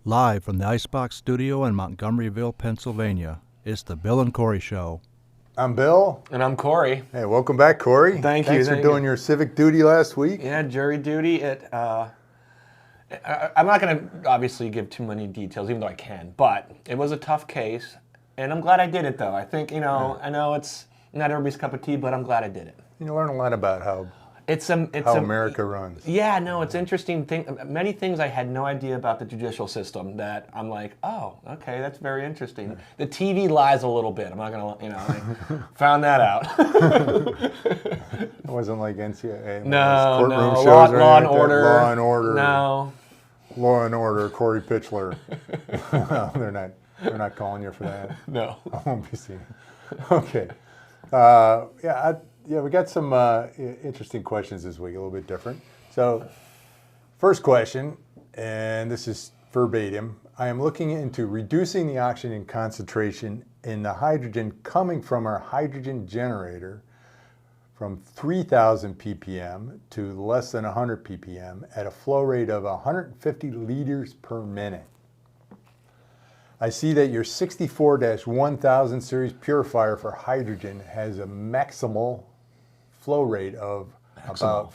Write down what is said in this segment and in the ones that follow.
Live from the Icebox Studio in Montgomeryville, Pennsylvania, it's the Bill and Corey Show. I'm Bill. And I'm Corey. Hey, welcome back, Corey. Thanks for doing your civic duty last week. Yeah, jury duty. I'm not going to obviously give too many details, even though I can, but it was a tough case, and I'm glad I did it, though. I think, I know it's not everybody's cup of tea, but I'm glad I did it. You learn a lot about how America runs. Yeah, no, it's interesting. Many things I had no idea about the judicial system that I'm like, oh, okay, that's very interesting. The TV lies a little bit. I'm not going to, I found that out. It wasn't like NCAA. No, courtroom shows Law or and anything like that. Order. Law and Order. No. Law and Order, Corey Pitchler. No, they're not calling you for that. No. I won't be seen. Okay. We got some interesting questions this week, a little bit different. So, first question, and this is verbatim. I am looking into reducing the oxygen concentration in the hydrogen coming from our hydrogen generator from 3,000 ppm to less than 100 ppm at a flow rate of 150 liters per minute. I see that your 64-1000 series purifier for hydrogen has a maximal flow rate of about,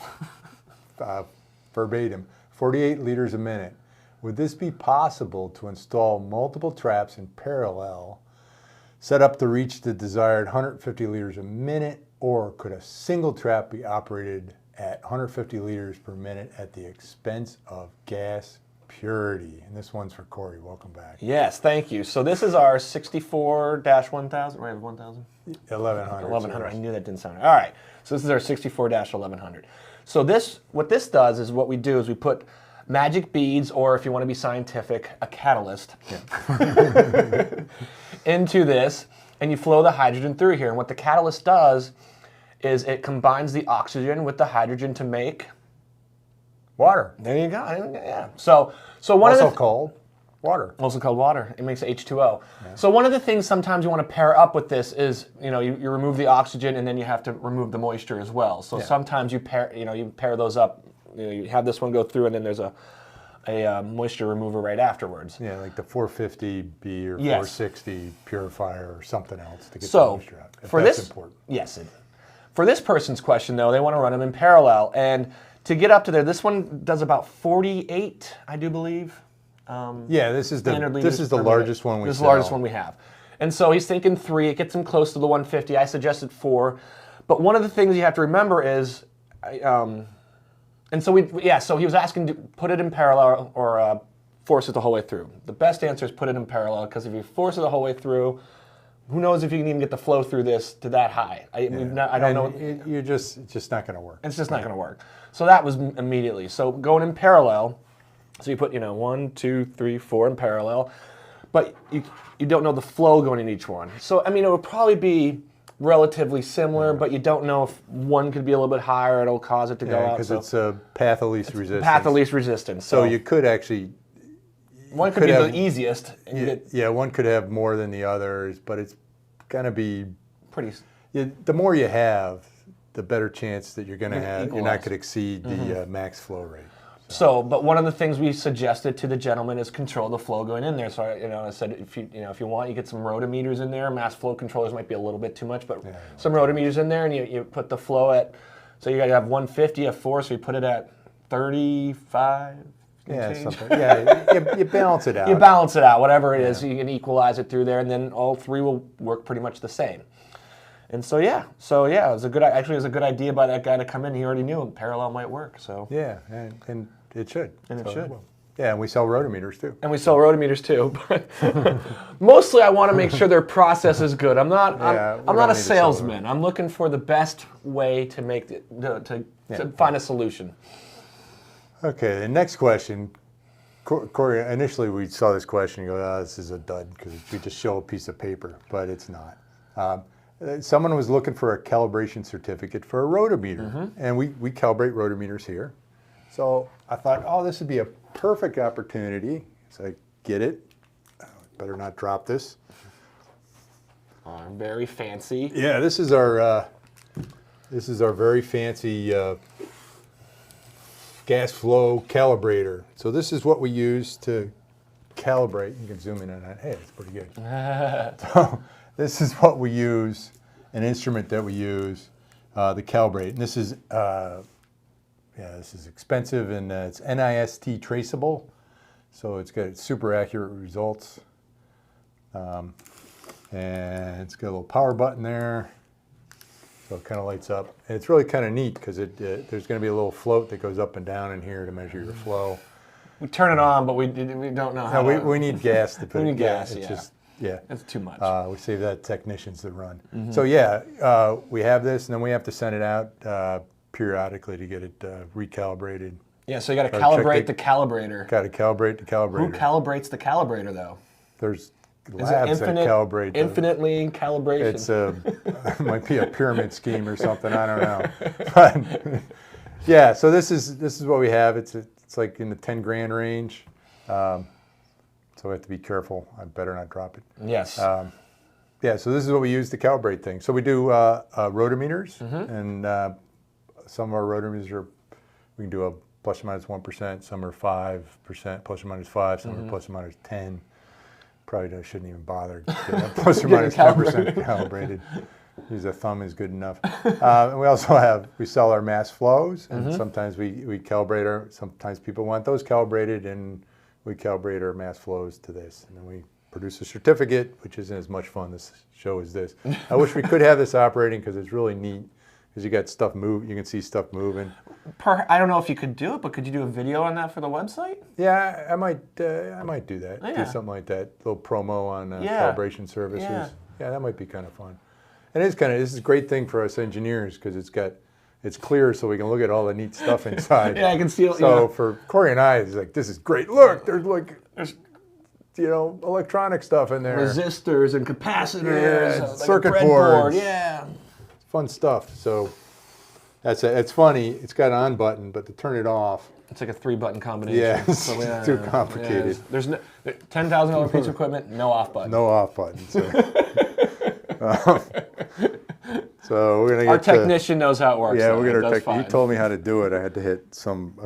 verbatim, 48 liters a minute. Would this be possible to install multiple traps in parallel, set up to reach the desired 150 liters a minute, or could a single trap be operated at 150 liters per minute at the expense of gas purity? And this one's for Corey. Welcome back. Yes, thank you. So this is our 64-1000, right, 1000? 1100. 1100, I knew that didn't sound right. All right, so this is our 64-1100. So what this does is what we do is we put magic beads, or if you want to be scientific, a catalyst, into this, and you flow the hydrogen through here. And what the catalyst does is it combines the oxygen with the hydrogen to make water. There you go. Yeah. So one also of the called water. Also called water. It makes H2O. Yeah. So one of the things sometimes you want to pair up with this is, you remove the oxygen and then you have to remove the moisture as well. So sometimes you pair those up. You have this one go through and then there's a moisture remover right afterwards. Yeah, like the 450B or 460 purifier or something else to get the moisture out. That's important. Yes. For this person's question, though, they want to run them in parallel. And to get up to there, this one does about 48, I do believe. This is the largest one we sell. This is the largest one we have. And so he's thinking 3. It gets him close to the 150. I suggested 4. But one of the things you have to remember is, so he was asking to put it in parallel or force it the whole way through. The best answer is put it in parallel, because if you force it the whole way through, who knows if you can even get the flow through this to that high. I don't know. It's just not going to work. It's just not going to work. So that was immediately. So going in parallel, so you put 1, 2, 3, 4 in parallel, but you don't know the flow going in each one. So it would probably be relatively similar, but you don't know if one could be a little bit higher. It'll cause it to go out. Because it's a path of least resistance. Path of least resistance. So you could actually. One could be the easiest. One could have more than the others, but it's going to be pretty. The more you have, the better chance that you're going to have. You're not going to exceed the max flow rate. But one of the things we suggested to the gentleman is control the flow going in there. So I said if you want, you get some rotameters in there. Mass flow controllers might be a little bit too much, but some rotameters in there, and you put the flow at. So you got to have 150 at 4, so you put it at 35. Yeah, something. Yeah, you balance it out. You balance it out, whatever it is. You can equalize it through there, and then all 3 will work pretty much the same. And it was a good idea by that guy to come in. He already knew parallel might work. So and it should. And it should. Yeah, and we sell rotameters too. But mostly, I want to make sure their process is good. I'm not a salesman. I'm looking for the best way to make to find a solution. Okay, the next question. Corey, initially we saw this question, you go, this is a dud, because we just show a piece of paper, but it's not. Someone was looking for a calibration certificate for a rotometer, and we calibrate rotometers here. So I thought, this would be a perfect opportunity. So I get it. Better not drop this. Very fancy. Yeah, this is our very fancy gas flow calibrator. So this is what we use to calibrate. You can zoom in on that. Hey, it's pretty good. So this is what we use, an instrument that we use to calibrate. And this is, this is expensive, and it's NIST traceable. So it's got super accurate results. And it's got a little power button there. So it kind of lights up. And it's really kind of neat because there's going to be a little float that goes up and down in here to measure your flow. We turn it on, but we don't know how. No, we need gas to put we need gas, It's yeah. just, yeah. It's too much. We save that to technicians that run. So yeah, we have this, and then we have to send it out periodically to get it recalibrated. Yeah, so you got to calibrate the calibrator. Got to calibrate the calibrator. Who calibrates the calibrator, though? There's labs that calibrate. Infinitely calibration. It's it might be a pyramid scheme or something. I don't know. But yeah, so this is what we have. It's like in the 10 grand range. So we have to be careful. I better not drop it. Yes. Yeah, so this is what we use to calibrate things. So we do rotameters, and some of our rotameters we can do a plus or minus 1%, some are 5%, plus or minus 5, some are plus or minus 10. Probably shouldn't even bother getting that plus or minus 10% calibrated. Use a thumb is good enough. And we also we sell our mass flows, and sometimes we calibrate sometimes people want those calibrated, and we calibrate our mass flows to this. And then we produce a certificate, which isn't as much fun this show as this. I wish we could have this operating because it's really neat. Because you got stuff move, you can see stuff moving. I don't know if you could do it, but could you do a video on that for the website? Yeah, I might do that. Yeah. Do something like that. A little promo on calibration services. Yeah, that might be kind of fun. And this is a great thing for us engineers because it's clear, so we can look at all the neat stuff inside. Yeah, I can see it. So for Corey and I, it's like, this is great. Look, there's electronic stuff in there. Resistors and capacitors, Yeah, like circuit a boards. Yeah. Fun stuff. So it's funny. It's got an on button, but to turn it off. It's like a 3-button combination. Yeah, it's too complicated. Yeah, there's no $10,000 piece of equipment, no off button. No off button. So we're gonna get our technician knows how it works. Yeah, though. we're gonna. Fine. He told me how to do it. I had to hit some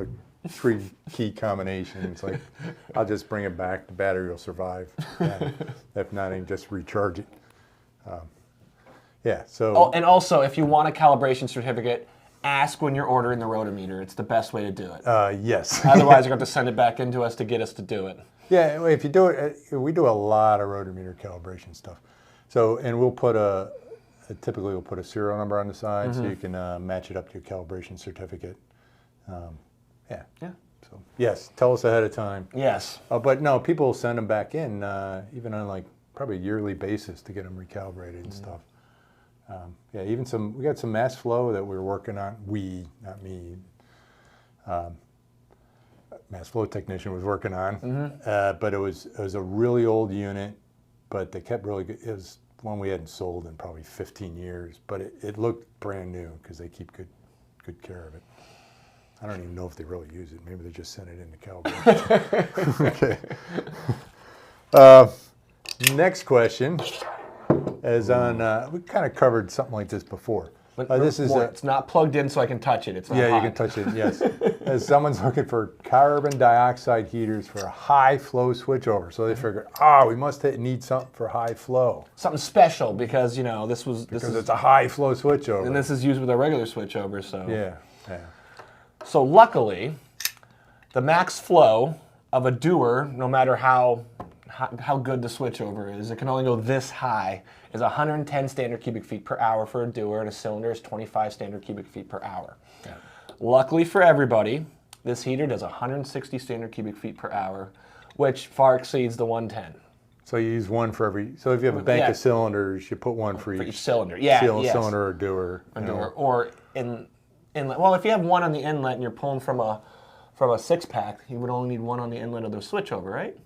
3 key combination. It's like I'll just bring it back. The battery will survive. If not, I can just recharge it. Yeah. So. Oh, and also, if you want a calibration certificate, ask when you're ordering the rotometer. It's the best way to do it. Yes. Otherwise, you're going to send it back into us to get us to do it. Yeah. If you do it, we do a lot of rotometer calibration stuff. So, and we'll put typically we'll put a serial number on the side so you can match it up to your calibration certificate. Yeah. So yes, tell us ahead of time. Yes. But no, people will send them back in even on like probably a yearly basis to get them recalibrated and stuff. Yeah, even we got some mass flow that we're working on. Not me. Mass flow technician was working on, but it was a really old unit, but they kept really good. It was one we hadn't sold in probably 15 years, but it looked brand new because they keep good care of it. I don't even know if they really use it. Maybe they just sent it in to calibration. Okay. Next question is on. We kind of covered something like this before. It's not plugged in, so I can touch it. It's not hot. You can touch it. Yes. As someone's looking for carbon dioxide heaters for a high flow switchover, so they figured, we must need something for high flow. Something special because it's a high flow switchover, and this is used with a regular switchover. So yeah. So luckily, the max flow of a doer, no matter how good the switchover is, it can only go this high, is 110 standard cubic feet per hour for a doer, and a cylinder is 25 standard cubic feet per hour. Yeah. Luckily for everybody, this heater does 160 standard cubic feet per hour, which far exceeds the 110. So you use one for every. So if you have a bank of cylinders, you put one for each cylinder. Yeah, cylinder or doer. Or inlet. Well, if you have one on the inlet and you're pulling from a 6-pack, you would only need one on the inlet of the switchover, right?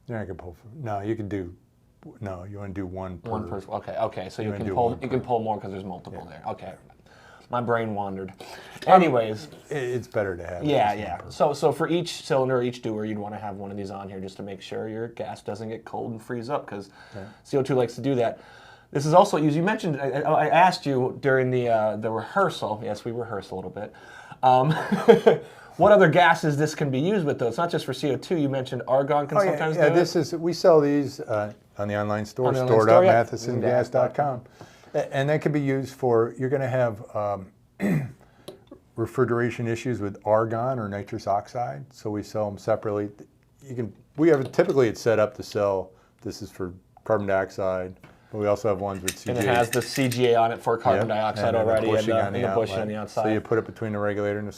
Yeah, I can pull. No, you can do. No, you want to do one per. One per. Okay. So you can pull more because there's multiple there. Okay, my brain wandered. Anyways, it's better to have. Yeah. So for each cylinder, each doer, you'd want to have one of these on here just to make sure your gas doesn't get cold and freeze up because CO2 likes to do that. This is also used. You mentioned. I asked you during the rehearsal. Yes, we rehearsed a little bit. what other gases this can be used with, though. It's not just for CO2. You mentioned argon can sometimes do it. We sell these on the online store, On the online store, yeah. store.mathesongas.com. And that can be used for, you're going to have refrigeration issues with argon or nitrous oxide. So we sell them separately. Typically it's set up to sell, this is for carbon dioxide, but we also have ones with CGA. And it has the CGA on it for carbon dioxide already, and the bushing on the outside. So you put it between the regulator and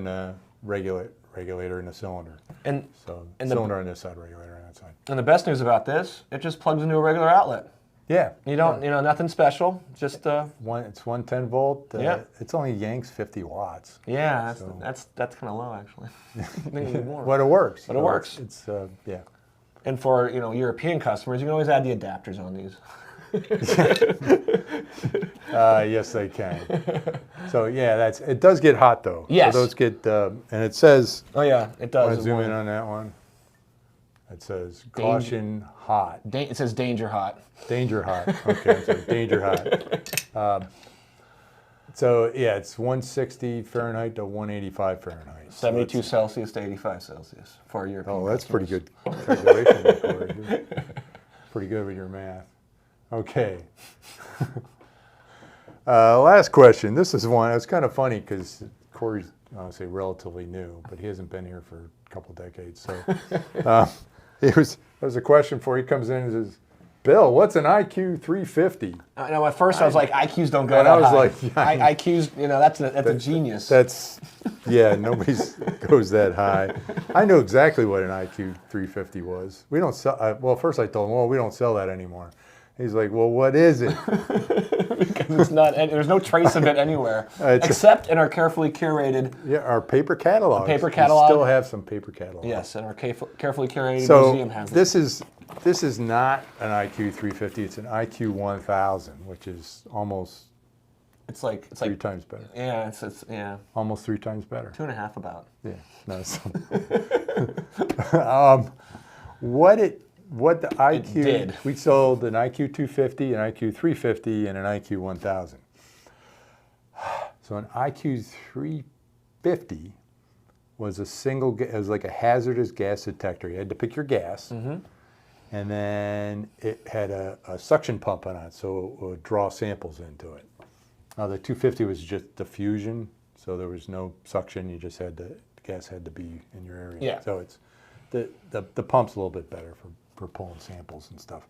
the regulator and the cylinder. And cylinder on this side, regulator on that side. And the best news about this, it just plugs into a regular outlet. Yeah. You don't, nothing special. Just it's 110 volt. Yeah. It's only yanks 50 watts. Yeah, that's kind of low actually. They need more. But it works. But it works. It's yeah. And for European customers, you can always add the adapters on these. Yes, they can. So yeah, it does get hot though. Yes. So those get and it says. Oh yeah, it does. Want to zoom in on that one? It says caution hot. It says danger hot. Danger hot. Okay, so danger hot. So yeah, it's 160 Fahrenheit to 185 Fahrenheit. 72 Celsius to 85 Celsius for European. Oh, that's customers. pretty good calculation. Pretty good with your math. Okay. Last question. This is one. It's kind of funny because Corey's, I would say, relatively new, but he hasn't been here for a couple decades. So there's a question for you. He comes in and says, Bill, what's an IQ 350? I know. At first, I was like, IQs don't go that high. I was like, IQs, that's a genius. Nobody goes that high. I knew exactly what an IQ 350 was. We don't sell. Well, first I told him, well, we don't sell that anymore. He's like, well, what is it? Because it's not. There's no trace of it anywhere, except in our carefully curated. Yeah, our paper catalog. Paper catalog. We still have some paper catalogs. Yes, and our carefully curated museum has it. This is not an IQ 350. It's an IQ 1000, which is almost. It's like three times better. Yeah, it's almost 3 times better. 2.5 about. Yeah, no. What the IQ did. We sold an IQ 250, an IQ 350, and an IQ 1000. So an IQ 350 was it was like a hazardous gas detector. You had to pick your gas, and then it had a suction pump on it, so it would draw samples into it. Now the 250 was just diffusion, so there was no suction. You just had the gas had to be in your area. Yeah. So it's the pump's a little bit better for pulling samples and stuff.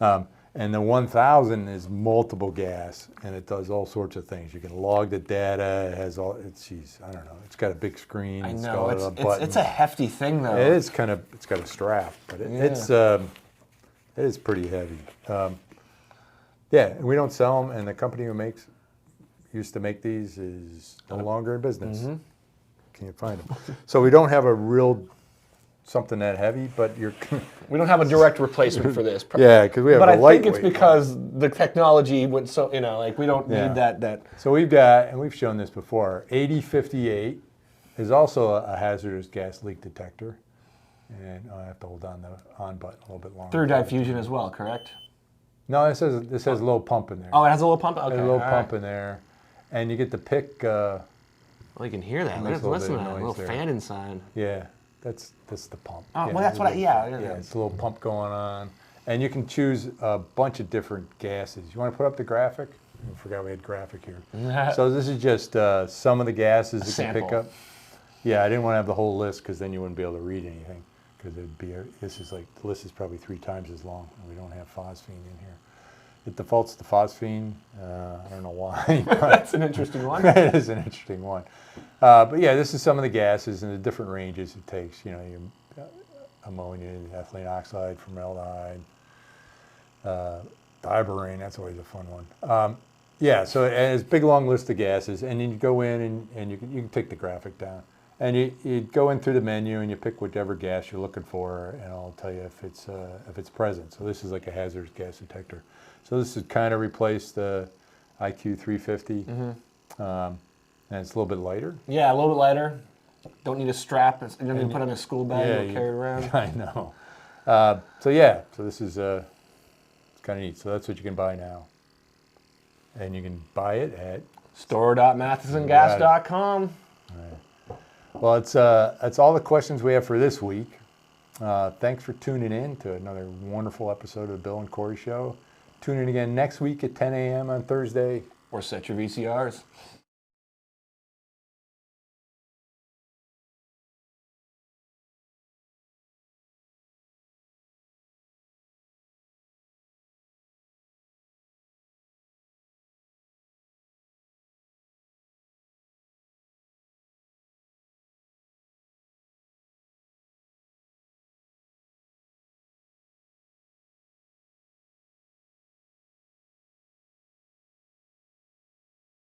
And the 1000 is multiple gas, and it does all sorts of things. You can log the data. It has I don't know. It's got a big screen. I know. It's a hefty thing, though. It is kind of. It's got a strap, but it is pretty heavy. Yeah, and we don't sell them, and the company who used to make these is no longer in business. Can't find them. So we don't have a real something that heavy, but we don't have a direct replacement for this. Yeah, because we have a lightweight. But I think it's because the technology went so, we don't need that. So we've got, and we've shown this before, 8058 is also a hazardous gas leak detector. And I have to hold on the on button a little bit longer. Through diffusion as well, correct? No, this has a little pump in there. Oh, it has a little pump? Okay. There's a little pump in there. And you get to pick... well, you can hear that. Listen to that little fan inside. Yeah. That's the pump. Oh, well, that's what yeah, it's a little pump going on. And you can choose a bunch of different gases. You want to put up the graphic? I forgot we had graphic here. So this is just some of the gases you can pick up. Yeah, I didn't want to have the whole list because then you wouldn't be able to read anything. Because the list is probably 3 times as long, and we don't have phosphine in here. It defaults to phosphine. I don't know why. That's an interesting one. It is an interesting one. But yeah, this is some of the gases and the different ranges it takes. Your ammonia, ethylene oxide, formaldehyde, diborane. That's always a fun one. Yeah, so it's a big long list of gases, and then you go in and you can take the graphic down, and you go in through the menu and you pick whatever gas you're looking for, and I'll tell you if it's present. So this is like a hazardous gas detector. So this has kind of replaced the IQ 350. And it's a little bit lighter. Yeah, a little bit lighter. Don't need a strap. You don't need to put it in a school bag or carry it around. I know. So this is it's kind of neat. So that's what you can buy now. And you can buy it at store.mathesongas.com. All right. Well, that's all the questions we have for this week. Thanks for tuning in to another wonderful episode of the Bill and Corey Show. Tune in again next week at 10 a.m. on Thursday. Or set your VCRs.